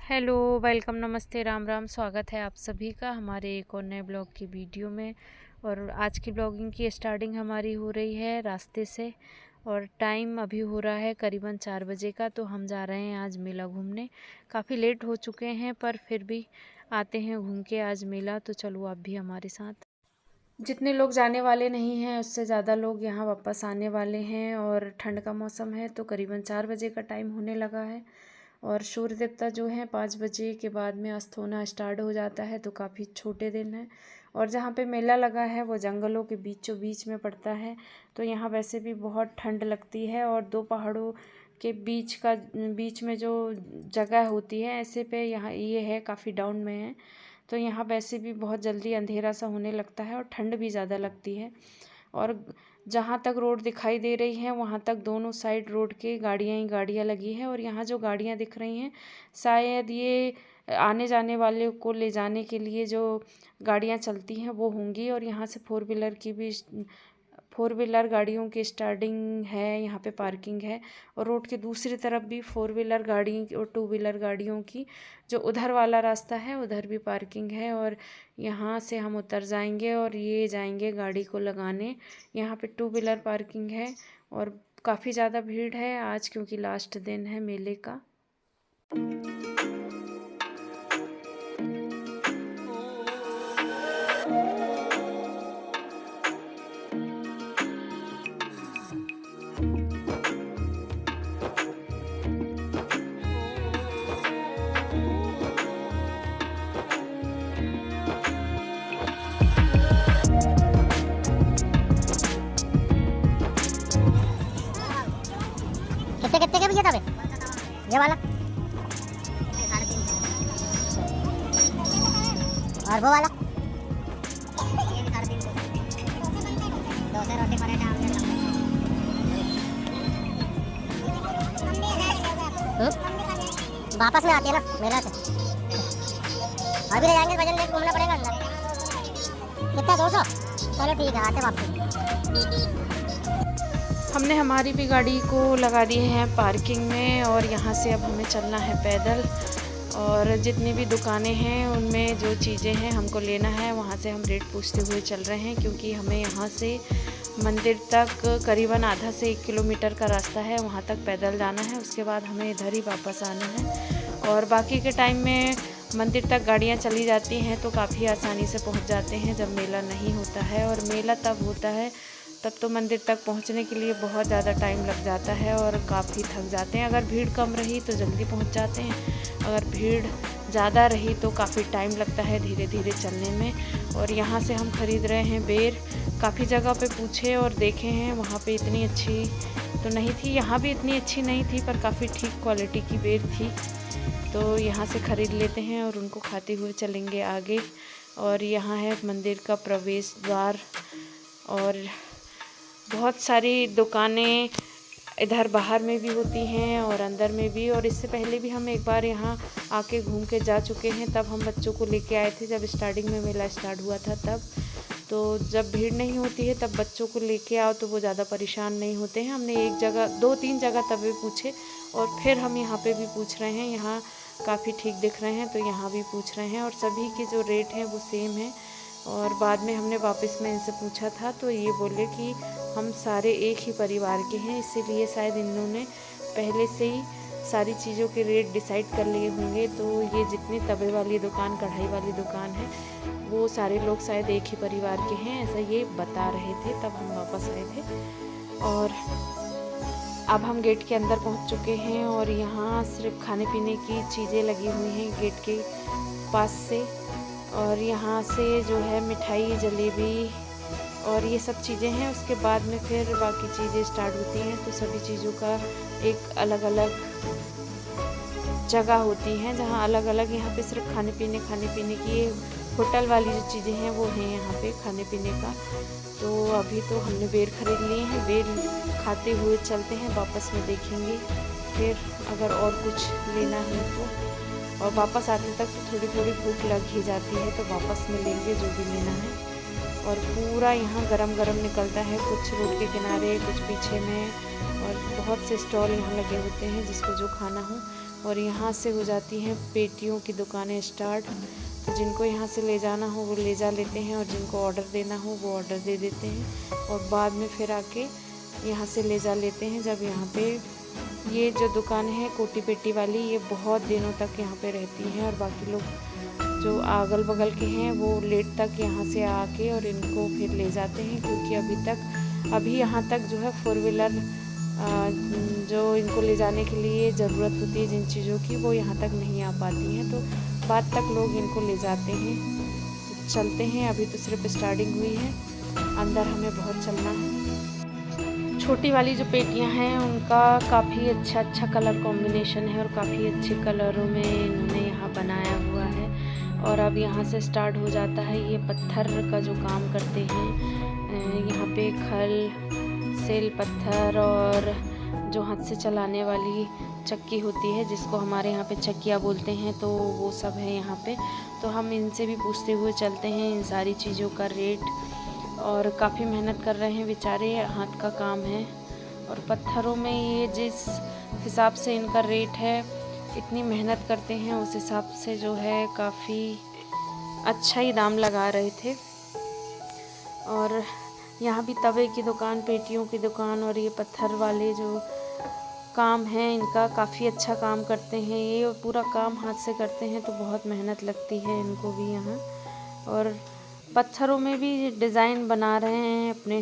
Hello, welcome, नमस्ते, राम राम। स्वागत है आप सभी का हमारे एक और नए ब्लॉग की वीडियो में। और आज की ब्लॉगिंग की स्टार्टिंग हमारी हो रही है रास्ते से, और टाइम अभी हो रहा है करीबन 4 बजे का। तो हम जा रहे हैं आज मेला घूमने। काफ़ी लेट हो चुके हैं पर फिर भी आते हैं घूम के आज मेला। तो चलो आप भी हमारे साथ। जितने लोग जाने वाले नहीं हैं उससे ज़्यादा लोग यहाँ वापस आने वाले हैं। और ठंड का मौसम है तो करीबन 4 बजे का टाइम होने लगा है। और सूर्य देवता जो हैं 5 बजे के बाद में अस्त होना स्टार्ट हो जाता है। तो काफ़ी छोटे दिन हैं। और जहाँ पे मेला लगा है वो जंगलों के बीचों बीच में पड़ता है। तो यहाँ वैसे भी बहुत ठंड लगती है। और दो पहाड़ों के बीच में जो जगह होती है ऐसे पे यहाँ ये है, काफ़ी डाउन में है। तो यहाँ वैसे भी बहुत जल्दी अंधेरा सा होने लगता है और ठंड भी ज़्यादा लगती है। और जहाँ तक रोड दिखाई दे रही है वहाँ तक दोनों साइड रोड के गाड़ियाँ ही गाड़ियाँ लगी हैं। और यहाँ जो गाड़ियाँ दिख रही हैं शायद ये आने जाने वाले को ले जाने के लिए जो गाड़ियाँ चलती हैं वो होंगी। और यहाँ से फोर व्हीलर गाड़ियों की स्टार्टिंग है, यहाँ पे पार्किंग है। और रोड के दूसरी तरफ भी फोर व्हीलर गाड़ी और टू व्हीलर गाड़ियों की जो उधर वाला रास्ता है उधर भी पार्किंग है। और यहाँ से हम उतर जाएंगे और ये जाएंगे गाड़ी को लगाने। यहाँ पे टू व्हीलर पार्किंग है। और काफ़ी ज़्यादा भीड़ है आज क्योंकि लास्ट दिन है मेले का। कितने कितने के भैया तबे ये वाला और वो वाला 2 रोटी पराठा वापस में आती है ना मेला से। अभी ले जाएंगे, वजन लेके घूमना पड़ेगा अंदर। कितना 200? चलो ठीक है, आते वापस। हमने हमारी भी गाड़ी को लगा दिए हैं पार्किंग में। और यहाँ से अब हमें चलना है पैदल। और जितनी भी दुकानें हैं उनमें जो चीज़ें हैं हमको लेना है वहाँ से हम रेट पूछते हुए चल रहे हैं। क्योंकि हमें यहाँ से मंदिर तक करीबन आधा से 1 किलोमीटर का रास्ता है, वहाँ तक पैदल जाना है। उसके बाद हमें इधर ही वापस आना है। और बाकी के टाइम में मंदिर तक गाड़ियाँ चली जाती हैं तो काफ़ी आसानी से पहुँच जाते हैं जब मेला नहीं होता है। और मेला तब होता है तब तो मंदिर तक पहुंचने के लिए बहुत ज़्यादा टाइम लग जाता है और काफ़ी थक जाते हैं। अगर भीड़ कम रही तो जल्दी पहुंच जाते हैं, अगर भीड़ ज़्यादा रही तो काफ़ी टाइम लगता है धीरे धीरे चलने में। और यहाँ से हम ख़रीद रहे हैं बेर। काफ़ी जगह पे पूछे और देखे हैं, वहाँ पे इतनी अच्छी तो नहीं थी, यहाँ भी इतनी अच्छी नहीं थी पर काफ़ी ठीक क्वालिटी की बेर थी। तो यहाँ से ख़रीद लेते हैं और उनको खाते हुए चलेंगे आगे। और यहाँ है मंदिर का प्रवेश द्वार। और बहुत सारी दुकानें इधर बाहर में भी होती हैं और अंदर में भी। और इससे पहले भी हम एक बार यहाँ आके घूम के जा चुके हैं। तब हम बच्चों को लेके आए थे जब स्टार्टिंग में मेला स्टार्ट हुआ था तब। तो जब भीड़ नहीं होती है तब बच्चों को लेके आओ तो वो ज़्यादा परेशान नहीं होते हैं। हमने 2-3 जगह तब भी पूछे और फिर हम यहाँ पे भी पूछ रहे हैं। यहाँ काफ़ी ठीक दिख रहे हैं तो यहाँ भी पूछ रहे हैं। और सभी के जो रेट हैं वो सेम है। और बाद में हमने वापस में इनसे पूछा था तो ये बोले कि हम सारे एक ही परिवार के हैं, इसीलिए शायद इन्होंने पहले से ही सारी चीज़ों के रेट डिसाइड कर लिए होंगे। तो ये जितनी तवे वाली दुकान, कढ़ाई वाली दुकान है वो सारे लोग शायद एक ही परिवार के हैं, ऐसा ये बता रहे थे तब हम वापस आए थे। और अब हम गेट के अंदर पहुंच चुके हैं और यहाँ सिर्फ खाने पीने की चीज़ें लगी हुई हैं गेट के पास से। और यहाँ से जो है मिठाई, जलेबी और ये सब चीज़ें हैं। उसके बाद में फिर बाकी चीज़ें स्टार्ट होती हैं। तो सभी चीज़ों का एक अलग अलग जगह होती हैं जहाँ अलग अलग, यहाँ पे सिर्फ खाने पीने की ये होटल वाली जो चीज़ें हैं वो हैं यहाँ पे खाने पीने का। तो अभी तो हमने बेर खरीद लिए हैं, बेर खाते हुए चलते हैं, वापस में देखेंगे फिर अगर और कुछ लेना है तो। और वापस आने तक तो थोड़ी थोड़ी भूख लग ही जाती है, तो वापस में लेंगे जो भी लेना है। और पूरा यहाँ गरम गरम निकलता है, कुछ रोड के किनारे, कुछ पीछे में, और बहुत से स्टॉल यहाँ लगे होते हैं जिसको जो खाना हो। और यहाँ से हो जाती हैं पेटियों की दुकानें स्टार्ट। तो जिनको यहाँ से ले जाना हो वो ले जा लेते हैं, और जिनको ऑर्डर देना हो वो ऑर्डर दे देते हैं, और बाद में फिर आके यहाँ से ले जा लेते हैं। जब यहाँ पे ये जो दुकान है कोटी पेटी वाली, ये बहुत दिनों तक यहाँ पे रहती है, और बाकी लोग जो अगल बगल के हैं वो लेट तक यहाँ से आके और इनको फिर ले जाते हैं, क्योंकि अभी यहाँ तक जो है 4 व्हीलर जो इनको ले जाने के लिए ज़रूरत होती है जिन चीज़ों की, वो यहाँ तक नहीं आ पाती हैं। तो बाद तक लोग इनको ले जाते हैं। तो चलते हैं, अभी तो सिर्फ स्टार्टिंग हुई है, अंदर हमें बहुत चलना है। छोटी वाली जो पेटियाँ हैं उनका काफ़ी अच्छा कलर कॉम्बिनेशन है, और काफ़ी अच्छे कलरों में इन्होंने यहाँ बनाया हुआ है। और अब यहाँ से स्टार्ट हो जाता है ये पत्थर का जो काम करते हैं। यहाँ पे खल, सेल पत्थर, और जो हाथ से चलाने वाली चक्की होती है जिसको हमारे यहाँ पे चक्किया बोलते हैं, तो वो सब है यहाँ पे। तो हम इनसे भी पूछते हुए चलते हैं इन सारी चीज़ों का रेट। और काफ़ी मेहनत कर रहे हैं बेचारे, हाथ का काम है। और पत्थरों में ये जिस हिसाब से इनका रेट है, इतनी मेहनत करते हैं, उस हिसाब से जो है काफ़ी अच्छा ही दाम लगा रहे थे। और यहाँ भी तवे की दुकान, पेटियों की दुकान, और ये पत्थर वाले जो काम है इनका काफ़ी अच्छा काम करते हैं ये, और पूरा काम हाथ से करते हैं, तो बहुत मेहनत लगती है इनको भी यहाँ। और पत्थरों में भी डिज़ाइन बना रहे हैं अपने,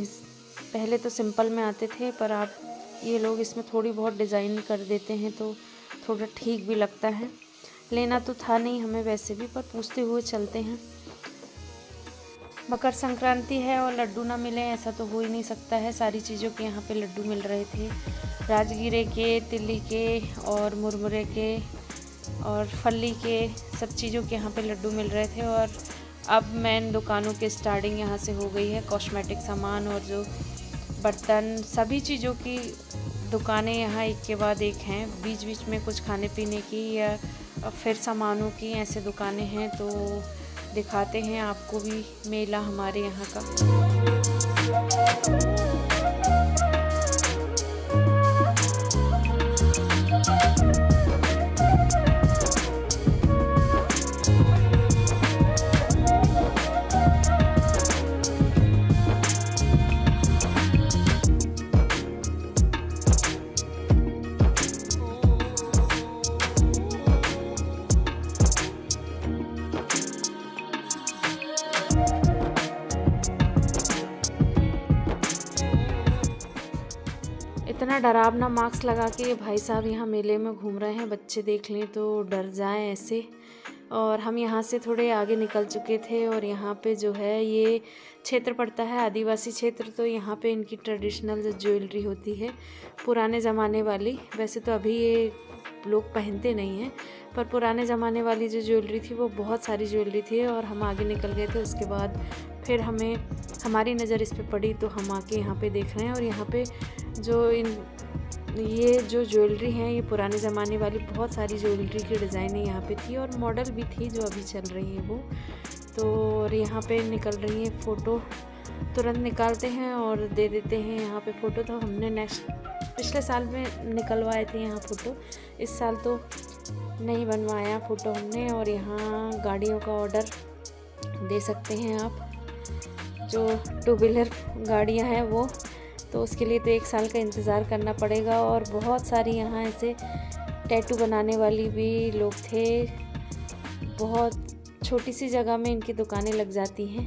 पहले तो सिंपल में आते थे, पर अब ये लोग इसमें थोड़ी बहुत डिज़ाइन कर देते हैं, तो थोड़ा ठीक भी लगता है। लेना तो था नहीं हमें वैसे भी, पर पूछते हुए चलते हैं। मकर संक्रांति है और लड्डू ना मिले ऐसा तो हो ही नहीं सकता है। सारी चीज़ों के यहाँ पे लड्डू मिल रहे थे, राजगीरे के, तिल्ली के, और मुरमुरे के, और फली के, सब चीज़ों के यहाँ पे लड्डू मिल रहे थे। और अब मेन दुकानों की स्टार्टिंग यहाँ से हो गई है। कॉस्मेटिक सामान और जो बर्तन, सभी चीज़ों की दुकानें यहाँ एक के बाद एक हैं। बीच बीच में कुछ खाने पीने की या फिर सामानों की ऐसे दुकानें हैं। तो दिखाते हैं आपको भी मेला हमारे यहाँ का। इतना डरावना मास्क लगा के भाई साहब यहाँ मेले में घूम रहे हैं, बच्चे देख लें तो डर जाएं ऐसे। और हम यहाँ से थोड़े आगे निकल चुके थे, और यहाँ पे जो है ये क्षेत्र पड़ता है आदिवासी क्षेत्र। तो यहाँ पे इनकी ट्रेडिशनल जो ज्वेलरी होती है पुराने ज़माने वाली, वैसे तो अभी ये लोग पहनते नहीं हैं, पर पुराने ज़माने वाली जो ज्वेलरी थी वो बहुत सारी ज्वेलरी थी। और हम आगे निकल गए थे, उसके बाद फिर हमारी नज़र इस पे पड़ी, तो हम आके यहाँ पे देख रहे हैं। और यहाँ पे ये जो ज्वेलरी हैं ये पुराने ज़माने वाली बहुत सारी ज्वेलरी की डिज़ाइनें यहाँ पे थी, और मॉडल भी थी जो अभी चल रही है वो। तो और यहाँ पे निकल रही है फ़ोटो, तुरंत निकालते हैं और दे देते हैं यहाँ पे फ़ोटो। तो हमने पिछले साल में निकलवाए थे यहाँ फ़ोटो, इस साल तो नहीं बनवाया फ़ोटो हमने। और यहाँ गाड़ियों का ऑर्डर दे सकते हैं आप, जो 2 व्हीलर गाड़ियाँ हैं वो, तो उसके लिए तो 1 साल का इंतज़ार करना पड़ेगा। और बहुत सारी यहाँ ऐसे टैटू बनाने वाली भी लोग थे, बहुत छोटी सी जगह में इनकी दुकानें लग जाती हैं,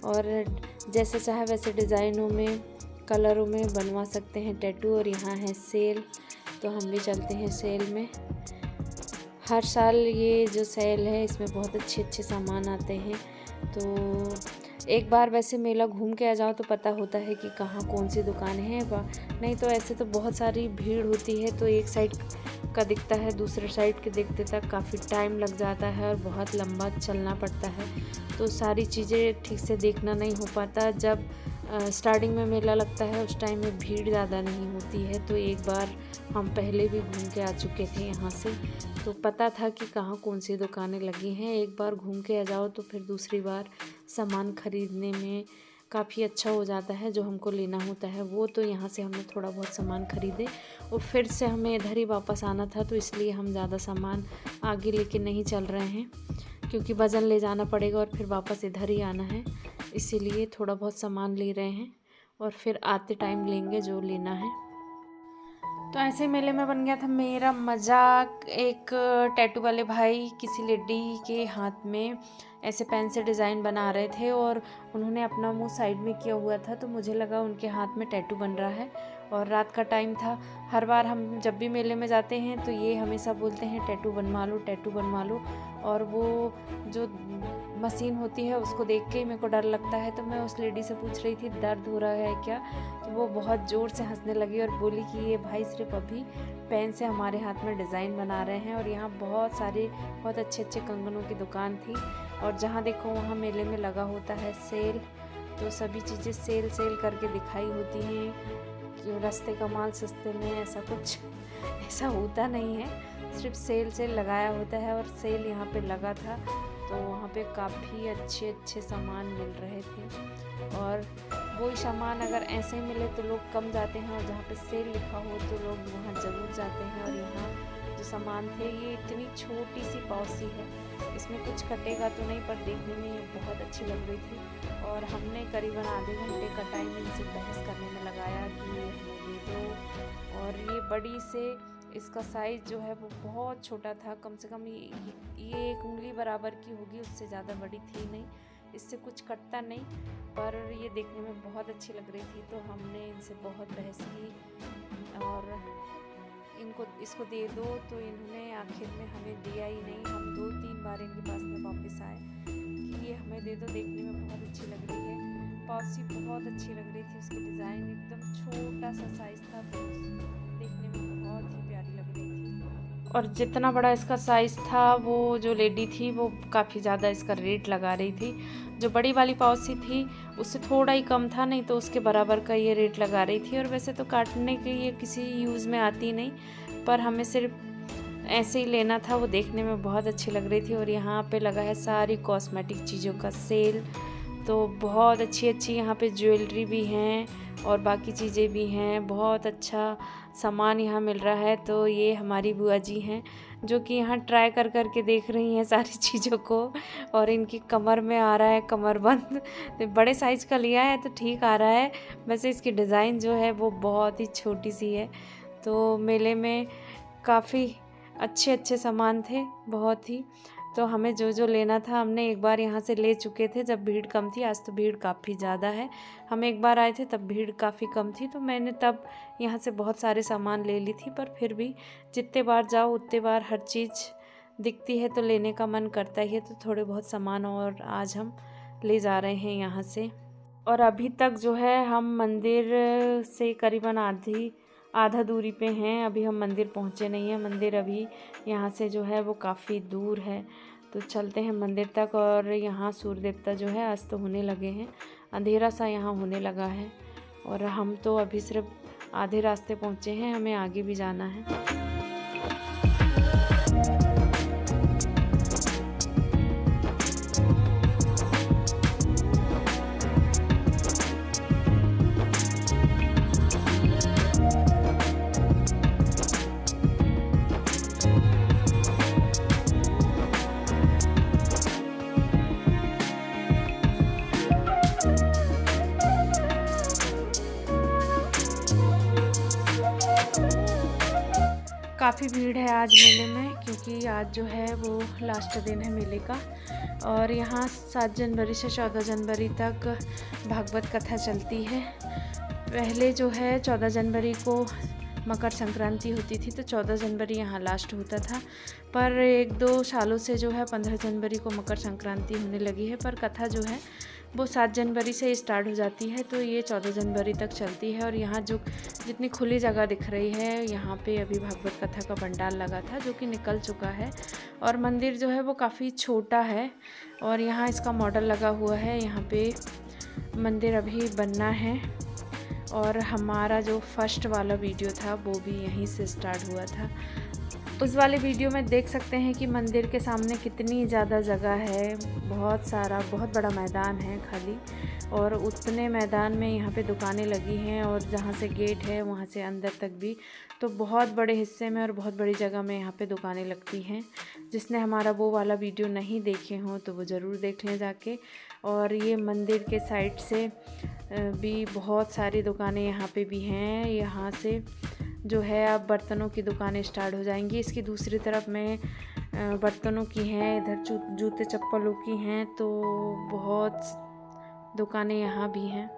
और जैसे चाहे वैसे डिज़ाइनों में, कलरों में बनवा सकते हैं टैटू। और यहाँ है सेल, तो हम भी चलते हैं सेल में। हर साल ये जो सेल है इसमें बहुत अच्छे सामान आते हैं। तो एक बार वैसे मेला घूम के आ जाओ तो पता होता है कि कहाँ कौन सी दुकान है, नहीं तो ऐसे तो बहुत सारी भीड़ होती है, तो एक साइड का दिखता है दूसरे साइड के देखते तक काफ़ी टाइम लग जाता है और बहुत लंबा चलना पड़ता है, तो सारी चीज़ें ठीक से देखना नहीं हो पाता। जब स्टार्टिंग में मेला लगता है उस टाइम में भीड़ ज़्यादा नहीं होती है, तो एक बार हम पहले भी घूम के आ चुके थे यहाँ से, तो पता था कि कहाँ कौन सी दुकानें लगी हैं। एक बार घूम के आ जाओ तो फिर दूसरी बार सामान ख़रीदने में काफ़ी अच्छा हो जाता है। जो हमको लेना होता है वो, तो यहाँ से हमने थोड़ा बहुत सामान ख़रीदे और फिर से हमें इधर ही वापस आना था, तो इसलिए हम ज़्यादा सामान आगे लेके नहीं चल रहे हैं, क्योंकि वज़न ले जाना पड़ेगा और फिर वापस इधर ही आना है, इसीलिए थोड़ा बहुत सामान ले रहे हैं और फिर आते टाइम लेंगे जो लेना है। तो ऐसे मेले में बन गया था मेरा मजाक। एक टैटू वाले भाई किसी लेडी के हाथ में ऐसे पेन से डिज़ाइन बना रहे थे और उन्होंने अपना मुंह साइड में किया हुआ था, तो मुझे लगा उनके हाथ में टैटू बन रहा है और रात का टाइम था। हर बार हम जब भी मेले में जाते हैं तो ये हमेशा बोलते हैं टैटू बनवा लो, टैटू बनवा लो, और वो जो मशीन होती है उसको देख के ही मेरे को डर लगता है। तो मैं उस लेडी से पूछ रही थी दर्द हो रहा है क्या, तो वो बहुत ज़ोर से हंसने लगी और बोली कि ये भाई सिर्फ अभी पेन से हमारे हाथ में डिज़ाइन बना रहे हैं। और यहाँ बहुत अच्छे अच्छे कंगनों की दुकान थी, और जहाँ देखो वहाँ मेले में लगा होता है सेल, तो सभी चीज़ें सेल करके दिखाई होती हैं कि रास्ते का माल सस्ते में, ऐसा कुछ ऐसा होता नहीं है, सिर्फ सेल लगाया होता है। और सेल यहाँ पे लगा था, तो वहाँ पे काफ़ी अच्छे सामान मिल रहे थे, और वही सामान अगर ऐसे ही मिले तो लोग कम जाते हैं, और जहाँ पे सेल लिखा हो तो लोग वहाँ ज़रूर जाते हैं। और यहाँ जो सामान थे, ये इतनी छोटी सी पॉसी है, इसमें कुछ कटेगा तो नहीं, पर देखने में ये बहुत अच्छी लग रही थी। और हमने करीबन आधे घंटे का टाइम इनसे बहस करने में लगाया कि ये हमें दे दो। और ये बड़ी से इसका साइज़ जो है वो बहुत छोटा था, कम से कम ये 1 उंगली बराबर की होगी, उससे ज़्यादा बड़ी थी नहीं, इससे कुछ कटता नहीं, पर ये देखने में बहुत अच्छी लग रही थी। तो हमने इनसे बहुत बहस की और इसको दे दो, तो इन्होंने आखिर में हमें दिया ही नहीं। हम 2-3 बार इनके पास में वापस आए कि ये हमें दे दो, देखने में बहुत अच्छी लग रही है। पॉसी बहुत अच्छी लग रही थी, उसकी डिज़ाइन एकदम छोटा सा साइज़ था, तो देखने में बहुत ही प्यारी लग रही थी। और जितना बड़ा इसका साइज़ था, वो जो लेडी थी वो काफ़ी ज़्यादा इसका रेट लगा रही थी। जो बड़ी वाली पॉसी थी उससे थोड़ा ही कम था, नहीं तो उसके बराबर का ये रेट लगा रही थी। और वैसे तो काटने के ये किसी यूज़ में आती नहीं, पर हमें सिर्फ ऐसे ही लेना था, वो देखने में बहुत अच्छी लग रही थी। और यहाँ पे लगा है सारी कॉस्मेटिक चीज़ों का सेल, तो बहुत अच्छी यहाँ पे ज्वेलरी भी हैं और बाकी चीज़ें भी हैं, बहुत अच्छा सामान यहाँ मिल रहा है। तो ये हमारी बुआ जी हैं जो कि यहाँ ट्राई कर के देख रही हैं सारी चीज़ों को, और इनकी कमर में आ रहा है कमरबंद, तो बड़े साइज़ का लिया है तो ठीक आ रहा है, वैसे इसकी डिज़ाइन जो है वो बहुत ही छोटी सी है। तो मेले में काफ़ी अच्छे सामान थे बहुत ही, तो हमें जो लेना था हमने एक बार यहाँ से ले चुके थे जब भीड़ कम थी। आज तो भीड़ काफ़ी ज़्यादा है, हम एक बार आए थे तब भीड़ काफ़ी कम थी, तो मैंने तब यहाँ से बहुत सारे सामान ले ली थी। पर फिर भी जितने बार जाओ उतने बार हर चीज़ दिखती है तो लेने का मन करता ही है, तो थोड़े बहुत सामान और आज हम ले जा रहे हैं यहाँ से। और अभी तक जो है हम मंदिर से करीबन आधा दूरी पे हैं, अभी हम मंदिर पहुँचे नहीं हैं। मंदिर अभी यहाँ से जो है वो काफ़ी दूर है, तो चलते हैं मंदिर तक। और यहाँ सूर्य देवता जो है अस्त होने लगे हैं, अंधेरा सा यहाँ होने लगा है, और हम तो अभी सिर्फ आधे रास्ते पहुँचे हैं, हमें आगे भी जाना है। काफ़ी भीड़ है आज मेले में, क्योंकि आज जो है वो लास्ट दिन है मेले का। और यहाँ 7 जनवरी से 14 जनवरी तक भागवत कथा चलती है। पहले जो है 14 जनवरी को मकर संक्रांति होती थी, तो 14 जनवरी यहाँ लास्ट होता था, पर 1-2 सालों से जो है 15 जनवरी को मकर संक्रांति होने लगी है। पर कथा जो है वो 7 जनवरी से स्टार्ट हो जाती है, तो ये 14 जनवरी तक चलती है। और यहाँ जो जितनी खुली जगह दिख रही है, यहाँ पे अभी भागवत कथा का पंडाल लगा था जो कि निकल चुका है। और मंदिर जो है वो काफ़ी छोटा है और यहाँ इसका मॉडल लगा हुआ है। यहाँ पे मंदिर अभी बनना है और हमारा जो फर्स्ट वाला वीडियो था वो भी यहीं से स्टार्ट हुआ था। उस वाले वीडियो में देख सकते हैं कि मंदिर के सामने कितनी ज़्यादा जगह है, बहुत बड़ा मैदान है खाली, और उतने मैदान में यहाँ पे दुकानें लगी हैं और जहाँ से गेट है वहाँ से अंदर तक भी, तो बहुत बड़े हिस्से में और बहुत बड़ी जगह में यहाँ पे दुकानें लगती हैं। जिसने हमारा वो वाला वीडियो नहीं देखे हों तो वो ज़रूर देख लें जाके। और ये मंदिर के साइड से भी बहुत सारी दुकानें यहाँ पे भी हैं। यहाँ से जो है अब बर्तनों की दुकानें स्टार्ट हो जाएंगी। इसकी दूसरी तरफ में बर्तनों की हैं, इधर जूते चप्पलों की हैं, तो बहुत दुकानें यहाँ भी हैं।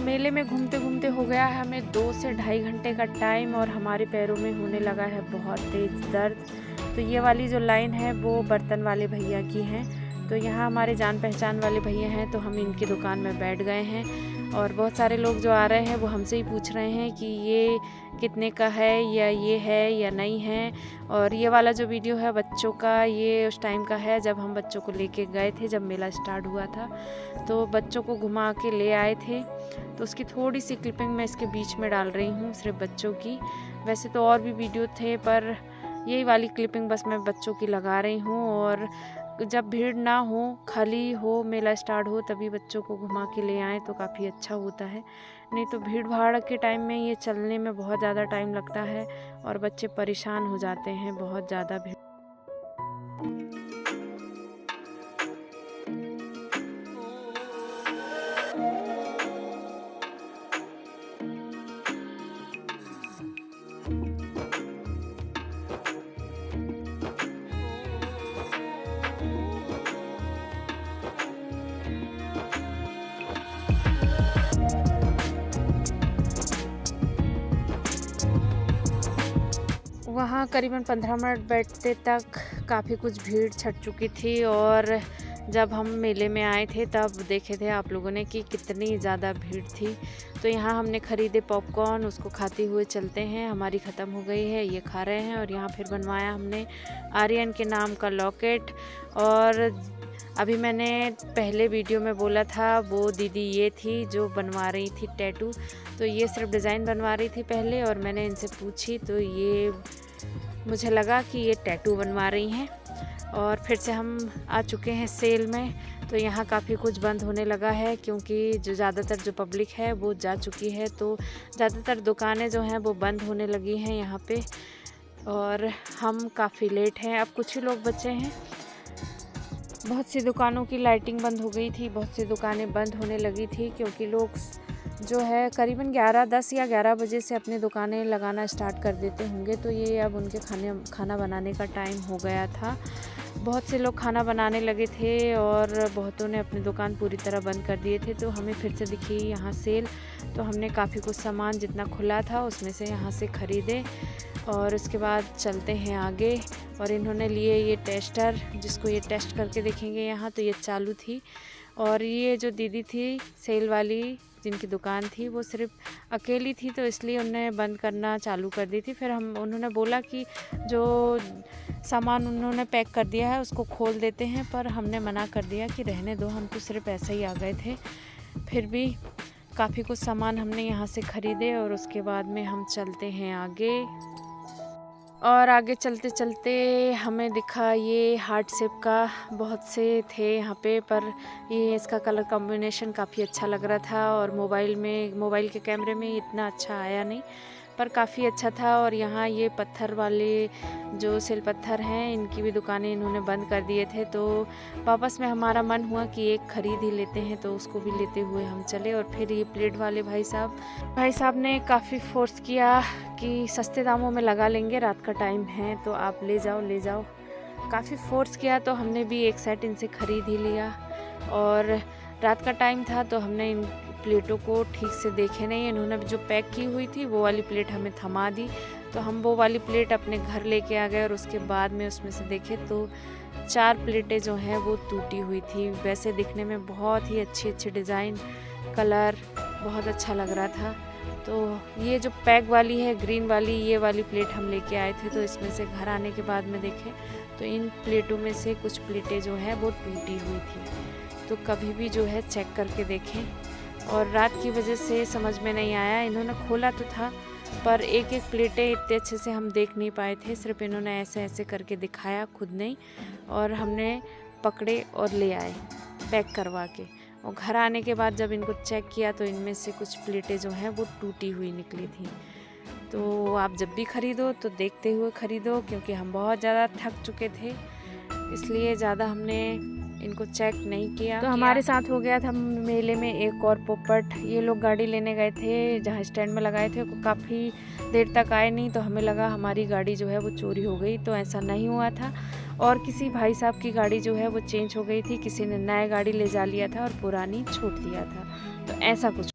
मेले में घूमते घूमते हो गया है हमें 2 से ढाई घंटे का टाइम और हमारे पैरों में होने लगा है बहुत तेज़ दर्द। तो ये वाली जो लाइन है वो बर्तन वाले भैया की है, तो यहाँ हमारे जान पहचान वाले भैया हैं, तो हम इनकी दुकान में बैठ गए हैं। और बहुत सारे लोग जो आ रहे हैं वो हमसे ही पूछ रहे हैं कि ये कितने का है या ये है या नहीं है। और ये वाला जो वीडियो है बच्चों का, ये उस टाइम का है जब हम बच्चों को लेके गए थे, जब मेला स्टार्ट हुआ था तो बच्चों को घुमा के ले आए थे। तो उसकी थोड़ी सी क्लिपिंग मैं इसके बीच में डाल रही हूँ सिर्फ बच्चों की। वैसे तो और भी वीडियो थे पर यही वाली क्लिपिंग बस मैं बच्चों की लगा रही हूँ। और जब भीड़ ना हो, खाली हो, मेला स्टार्ट हो, तभी बच्चों को घुमा के ले आएँ तो काफ़ी अच्छा होता है। नहीं तो भीड़ भाड़ के टाइम में ये चलने में बहुत ज़्यादा टाइम लगता है और बच्चे परेशान हो जाते हैं बहुत ज़्यादा भीड़। वहाँ करीबन 15 मिनट बैठते तक काफ़ी कुछ भीड़ छट चुकी थी। और जब हम मेले में आए थे तब देखे थे आप लोगों ने कि कितनी ज़्यादा भीड़ थी। तो यहाँ हमने ख़रीदे पॉपकॉर्न, उसको खाते हुए चलते हैं। हमारी ख़त्म हो गई है, ये खा रहे हैं। और यहाँ फिर बनवाया हमने आर्यन के नाम का लॉकेट। और अभी मैंने पहले वीडियो में बोला था वो दीदी ये थी जो बनवा रही थी टैटू, तो ये सिर्फ डिज़ाइन बनवा रही थी पहले। और मैंने इनसे पूछी तो ये मुझे लगा कि ये टैटू बनवा रही हैं। और फिर से हम आ चुके हैं सेल में। तो यहाँ काफ़ी कुछ बंद होने लगा है क्योंकि जो ज़्यादातर जो पब्लिक है वो जा चुकी है, तो ज़्यादातर दुकानें जो हैं वो बंद होने लगी हैं यहाँ पे। और हम काफ़ी लेट हैं, अब कुछ ही लोग बचे हैं। बहुत सी दुकानों की लाइटिंग बंद हो गई थी, बहुत सी दुकानें बंद होने लगी थी क्योंकि लोग जो है करीबन 10 या 11 बजे से अपनी दुकानें लगाना स्टार्ट कर देते होंगे। तो ये अब उनके खाना बनाने का टाइम हो गया था। बहुत से लोग खाना बनाने लगे थे और बहुतों ने अपनी दुकान पूरी तरह बंद कर दिए थे। तो हमें फिर से दिखी यहाँ सेल, तो हमने काफ़ी कुछ सामान जितना खुला था उसमें से यहाँ से ख़रीदे और उसके बाद चलते हैं आगे। और इन्होंने लिए ये टेस्टर, जिसको ये टेस्ट करके देखेंगे यहाँ। तो ये चालू थी और ये जो दीदी थी सेल वाली जिनकी दुकान थी वो सिर्फ अकेली थी, तो इसलिए उन्होंने बंद करना चालू कर दी थी। फिर उन्होंने बोला कि जो सामान उन्होंने पैक कर दिया है उसको खोल देते हैं, पर हमने मना कर दिया कि रहने दो, हम तो सिर्फ ऐसे ही आ गए थे। फिर भी काफ़ी कुछ सामान हमने यहाँ से ख़रीदे और उसके बाद में हम चलते हैं आगे। और आगे चलते चलते हमें दिखा ये हार्ट शेप का, बहुत से थे यहाँ पे, पर ये इसका कलर कॉम्बिनेशन काफ़ी अच्छा लग रहा था और मोबाइल के कैमरे में इतना अच्छा आया नहीं, पर काफ़ी अच्छा था। और यहाँ ये पत्थर वाले जो सिल पत्थर हैं इनकी भी दुकानें इन्होंने बंद कर दिए थे। तो वापस में हमारा मन हुआ कि एक ख़रीद ही लेते हैं, तो उसको भी लेते हुए हम चले। और फिर ये प्लेट वाले भाई साहब ने काफ़ी फोर्स किया कि सस्ते दामों में लगा लेंगे, रात का टाइम है तो आप ले जाओ। काफ़ी फोर्स किया तो हमने भी एक सेट इनसे ख़रीद ही लिया। और रात का टाइम था तो हमने इन प्लेटों को ठीक से देखे नहीं, इन्होंने जो पैक की हुई थी वो वाली प्लेट हमें थमा दी, तो हम वो वाली प्लेट अपने घर लेके आ गए। और उसके बाद में उसमें से देखे तो 4 प्लेटें जो हैं वो टूटी हुई थी। वैसे दिखने में बहुत ही अच्छी डिज़ाइन, कलर बहुत अच्छा लग रहा था। तो ये जो पैक वाली है ग्रीन वाली, ये वाली प्लेट हम लेके आए थे। तो इसमें से घर आने के बाद में देखें तो इन प्लेटों में से कुछ प्लेटें जो हैं वो टूटी हुई थी। तो कभी भी जो है चेक करके देखें। और रात की वजह से समझ में नहीं आया, इन्होंने खोला तो था पर एक प्लेटें इतने अच्छे से हम देख नहीं पाए थे, सिर्फ इन्होंने ऐसे करके दिखाया खुद नहीं, और हमने पकड़े और ले आए पैक करवा के। और घर आने के बाद जब इनको चेक किया तो इनमें से कुछ प्लेटें जो हैं वो टूटी हुई निकली थी। तो आप जब भी ख़रीदो तो देखते हुए ख़रीदो, क्योंकि हम बहुत ज़्यादा थक चुके थे, इसलिए ज़्यादा हमने इनको चेक नहीं किया। तो हमारे साथ हो गया था मेले में एक और पोपट। ये लोग गाड़ी लेने गए थे जहाँ स्टैंड में लगाए थे, काफ़ी देर तक आए नहीं, तो हमें लगा हमारी गाड़ी जो है वो चोरी हो गई। तो ऐसा नहीं हुआ था, और किसी भाई साहब की गाड़ी जो है वो चेंज हो गई थी, किसी ने नया गाड़ी ले जा लिया था और पुरानी छोड़ दिया था। तो ऐसा कुछ